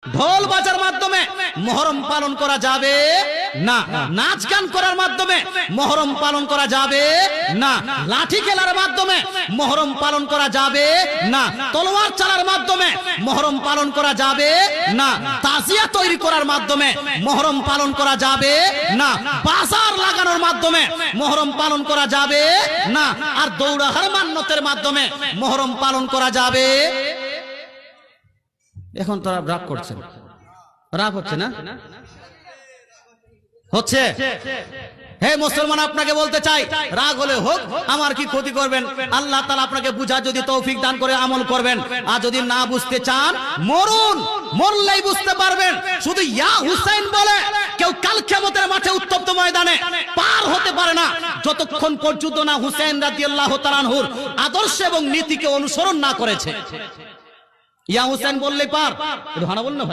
ঢোল বাজার মাধ্যমে মুহররম পালন করা যাবে না, নাচ গান করার মাধ্যমে মুহররম পালন করা যাবে না, লাঠি খেলার মাধ্যমে মুহররম পালন করা যাবে না, তলোয়ার চালার মাধ্যমে মুহররম পালন করা যাবে না, তাজিয়া তৈরি করার মাধ্যমে মুহররম পালন করা যাবে না, বাজার লাগানোর মাধ্যমে মুহররম পালন করা যাবে না, আর দৌড়াহার মান্যতের মাধ্যমে মুহররম পালন করা যাবে। এখন তোরা রাগ করছেন, রাগ হচ্ছে না? হচ্ছে। হে মুসলমান, আপনাকে বলতে চাই, রাগ হলে হোক, আমার কি ক্ষতি করবেন? আল্লাহ তাআলা আপনাকে বুঝা যদি তৌফিক দান করে আমল করবেন, আর যদি না বুঝতে চান মরুন, মরলেই বুঝতে পারবেন। শুধু ইয়া হুসাইন বলে কেউ কাল কিয়ামতের মাঠে উত্তপ্ত ময়দানে পার হতে পারে না, যতক্ষণ পর্যন্ত না হুসাইন রাদিয়াল্লাহু তাআলা আনহুর আদর্শ এবং নীতিকে অনুসরণ না করেছে। ইয়া হুসাইন বললেই পার। একটু হানা বলুন না ভাই।